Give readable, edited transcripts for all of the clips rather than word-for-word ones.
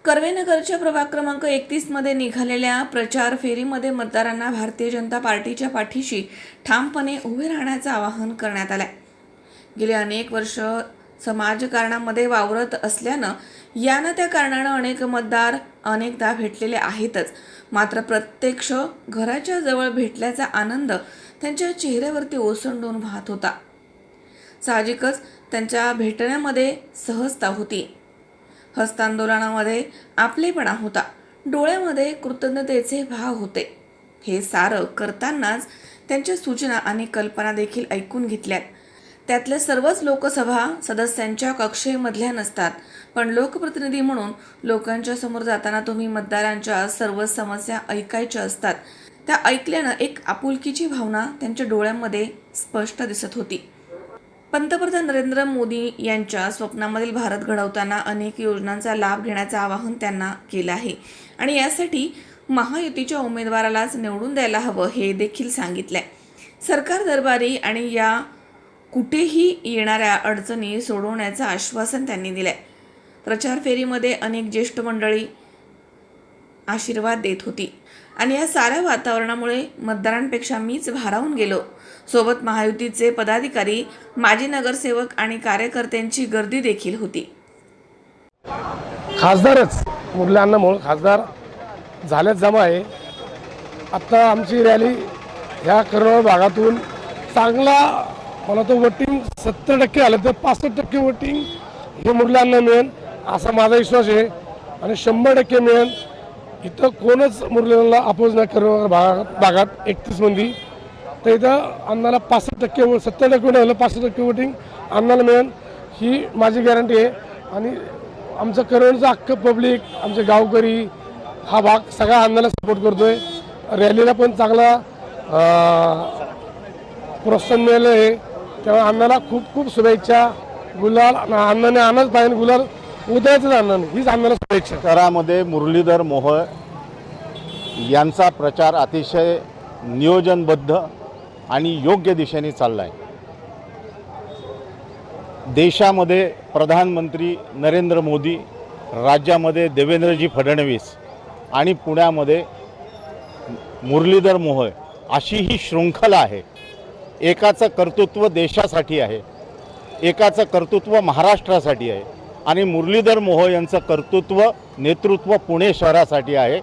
कर्वेनगरच्या प्रभाग क्रमांक 31 मध्ये निघालेल्या प्रचार फेरीमध्ये मतदारांना भारतीय जनता पार्टीच्या पाठीशी ठामपणे उभे राहण्याचं आवाहन करण्यात आलंय। गेली अनेक वर्ष समाजकारणामध्ये वावरत असल्यानं यानं त्या कारणानं अनेक मतदार अनेकदा भेटलेले आहेतच, मात्र प्रत्यक्ष घराच्या जवळ भेटल्याचा आनंद त्यांच्या चेहऱ्यावरती ओसंडून वाहत होता। साहजिकच त्यांच्या भेटण्यामध्ये सहजता होती, हस्तांदोलनामध्ये आपलेपणा होता, डोळ्यामध्ये कृतज्ञतेचे भाव होते। हे सारं करतानाच त्यांच्या सूचना आणि कल्पना देखील ऐकून घेतल्यात। त्यातल्या सर्वच लोकसभा सदस्यांच्या कक्षेमधल्या नसतात, पण लोकप्रतिनिधी म्हणून लोकांच्या समोर जाताना तुम्ही मतदारांच्या सर्व समस्या ऐकायच्या असतात। त्या ऐकल्यानं एक आपुलकीची भावना त्यांच्या डोळ्यांमध्ये स्पष्ट दिसत होती। पंतप्रधान नरेंद्र मोदी यांच्या स्वप्नामधील भारत घडवताना अनेक योजनांचा लाभ घेण्याचं आवाहन त्यांना केलं आहे आणि यासाठी महायुतीच्या उमेदवारालाच निवडून द्यायला हवं हे देखील सांगितलंय। सरकार दरबारी आणि या कुठेही येणाऱ्या अडचणी सोडवण्याचं आश्वासन त्यांनी दिलंय। प्रचार फेरीमध्ये अनेक ज्येष्ठ मंडळी आशीर्वाद देत होती आणि या साऱ्या वातावरणामुळे मतदारांपेक्षा मीच भारावून गेलो। सोबत महायुतीचे पदाधिकारी, माजी नगरसेवक आणि कार्यकर्त्यांची गर्दी देखील होती। खासदारच मुरल्यांना म्हणून खासदार झाल्याच जमा आहे। आता आमची रॅली ह्या कर्वेनगर भागातून चांगला मला तो वोटिंग 70% आलं तर 65% वोटिंग हे मुरल्यांना मिळेल असा माझा विश्वास आहे आणि 100% मिळेल। इथं कोणच मुरल्यांना अपोज नाही कर्वेनगर भागात 31 मध्ये, तर इथं अण्णाला 65% 70% नाही 65% वोटिंग अण्णाला मिळेल ही माझी गॅरंटी आहे। आणि आमचं कर्वेनगरचं अख्खं पब्लिक, आमचे गावकरी हा भाग सगळा अण्णाला सपोर्ट करतोय। रॅलीला पण चांगला प्रोत्साहन मिळालं आहे, तेव्हा अण्णाला खूप खूप शुभेच्छा। गुलाल अण्णाने आणच पाहिजे, गुलाल उद्याच अण्णाने हीच अण्णाला शुभेच्छा। शहरामध्ये मुरलीधर मोहोळ यांचा प्रचार अतिशय नियोजनबद्ध आणि योग्य दिशेने चालला आहे। देशामध्ये प्रधानमंत्री नरेंद्र मोदी, राज्यामध्ये देवेंद्रजी फडणवीस आणि पुण्यामध्ये मुरलीधर मोहोळ अशी ही शृंखला आहे। एकाचं कर्तृत्व देशासाठी आहे, एकाचं कर्तृत्व महाराष्ट्रासाठी आहे आणि मुरलीधर मोहोळ यांचं कर्तृत्व नेतृत्व पुणे शहरासाठी आहे।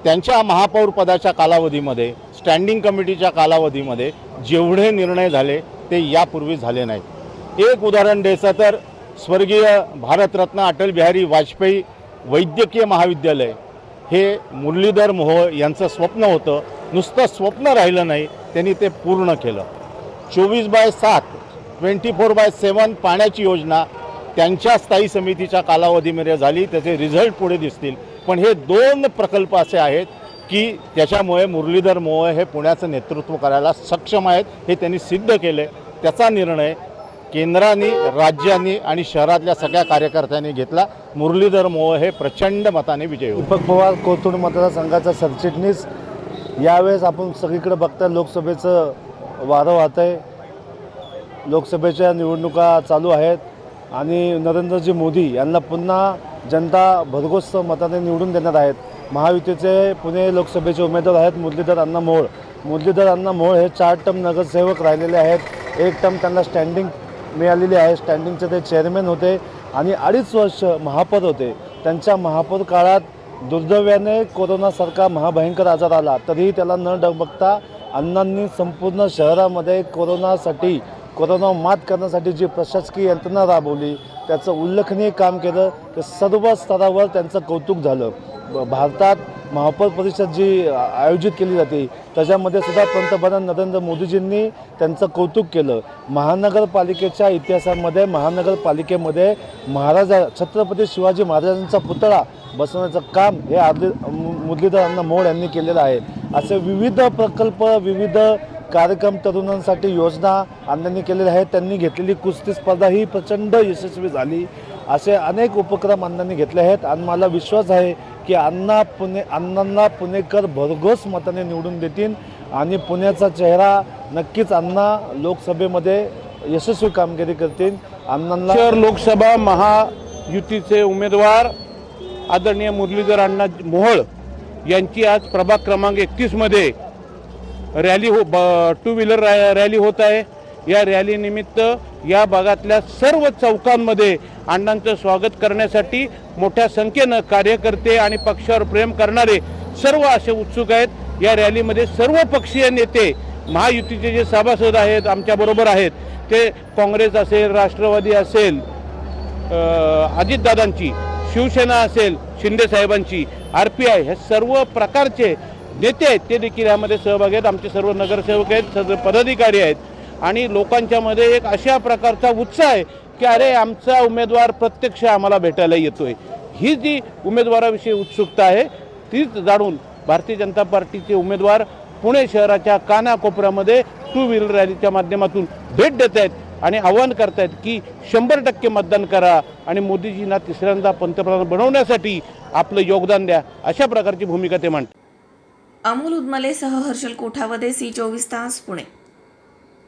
त्यांच्या महापौर पदाच्या कालावधीमध्ये, स्टँडिंग कमिटीच्या कालावधीमध्ये जेवढे निर्णय झाले ते यापूर्वी झाले नाहीत। एक उदाहरण द्यायचं तर स्वर्गीय भारतरत्न अटल बिहारी वाजपेयी वैद्यकीय महाविद्यालय हे मुरलीधर मोहोळ यांचं स्वप्न होतं, नुसतं स्वप्न राहिलं नाही, त्यांनी ते पूर्ण केलं। 24/7 24/7 पाण्याची योजना त्यांच्या स्थायी समितीच्या कालावधीमध्ये झाली, त्याचे रिझल्ट पुढे दिसतील। पण हे 2 प्रकल्प असे आहेत की त्याच्यामुळे मुरलीधर मोहोळ हे पुण्याचं नेतृत्व करायला सक्षम आहेत, हे त्यांनी सिद्ध केले। त्याचा निर्णय केंद्राने, राज्यांनी आणि शहरातल्या सगळ्या कार्यकर्त्यांनी घेतला। मुरलीधर मोहोळ हे प्रचंड मताने विजयी होते। दीपक पवार कोथरूड मतदारसंघाचा सरचिटणीस। यावेळेस आपण सगळीकडे बघता लोकसभेचं वारं वाहत आहे, लोकसभेच्या निवडणुका चालू आहेत आणि नरेंद्रजी मोदी यांना पुन्हा जनता भरघोस मताने निवडून देणार आहेत। महायुतीचे पुणे लोकसभेचे उमेदवार आहेत मुरलीधर अण्णा मोहोळ। मुरलीधर अण्णा मोहोळ हे 4 टर्म नगरसेवक राहिलेले आहेत, 1 टर्म त्यांना स्टँडिंग मिळालेली आहे, स्टँडिंगचे ते चेअरमॅन होते आणि 2.5 वर्ष महापौर होते। त्यांच्या महापौर काळात दुर्दैवाने कोरोनासारखा महाभयंकर आजार आला, तरीही त्याला न डगमगता अण्णांनी संपूर्ण शहरामध्ये कोरोना मात करण्यासाठी जी प्रशासकीय यंत्रणा राबवली त्याचं उल्लेखनीय काम केलं। ते सर्व स्तरावर त्यांचं कौतुक झालं। भारतात महापौर परिषद जी आयोजित केली जाते त्याच्यामध्ये सुद्धा पंतप्रधान नरेंद्र मोदीजींनी त्यांचं कौतुक केलं। महानगरपालिकेच्या इतिहासामध्ये महानगरपालिकेमध्ये छत्रपती शिवाजी महाराजांचा पुतळा बसवण्याचं काम हे मुरलीधर अण्णा मोहोळ यांनी केलेलं आहे। असे विविध प्रकल्प, विविध कार्यक्रम, तरुणांसाठी योजना अण्णांनी केलेल्या आहेत। त्यांनी घेतलेली कुस्ती स्पर्धा ही प्रचंड यशस्वी झाली। असे अनेक उपक्रम अण्णांनी घेतले आहेत आणि मला विश्वास आहे की अण्णांना पुणेकर भरघोस मताने निवडून देतील आणि पुण्याचा चेहरा नक्कीच अण्णा लोकसभेमध्ये यशस्वी कामगिरी करतील। अण्णांना शहर लोकसभा महायुतीचे उमेदवार आदरणीय मुरलीधर अण्णा मोहोळ यांची आज प्रभाग क्रमांक 31मध्ये रॅली टू व्हीलर रॅली होत आहे। या रॅलीनिमित्त या भागातल्या सर्व चौकांमध्ये अण्णांचं स्वागत करण्यासाठी मोठ्या संख्येनं कार्यकर्ते आणि पक्षावर प्रेम करणारे सर्व असे उत्सुक आहेत। या रॅलीमध्ये सर्व पक्षीय नेते, महायुतीचे जे सभासद आहेत आमच्याबरोबर आहेत, ते काँग्रेस असेल, राष्ट्रवादी असेल, अजितदादांची, शिवसेना असेल, शिंदे साहेबांची, RPI, हे सर्व प्रकारचे नेते आहेत, ते देखील यामध्ये सहभागी आहेत। आमचे सर्व नगरसेवक आहेत, सर्व पदाधिकारी आहेत आणि लोकांच्यामध्ये एक अशा प्रकारचा उत्साह आहे की अरे आमचा उमेदवार प्रत्यक्ष आम्हाला भेटायला येतोय। ही जी उमेदवाराविषयी उत्सुकता आहे तीच जाणून भारतीय जनता पार्टीचे उमेदवार पुणे शहराच्या कानाकोपऱ्यामध्ये टू व्हीलर रॅलीच्या माध्यमातून भेट देत आहेत आणि आवाहन करतायत की 100% मतदान करा आणि मोदीजींना तिसऱ्यांदा पंतप्रधान बनवण्यासाठी आपलं योगदान द्या, अशा प्रकारची भूमिका ते मांडतात। अमोल उदमलेसह हर्षल कोठावदे, C24 तास, पुणे।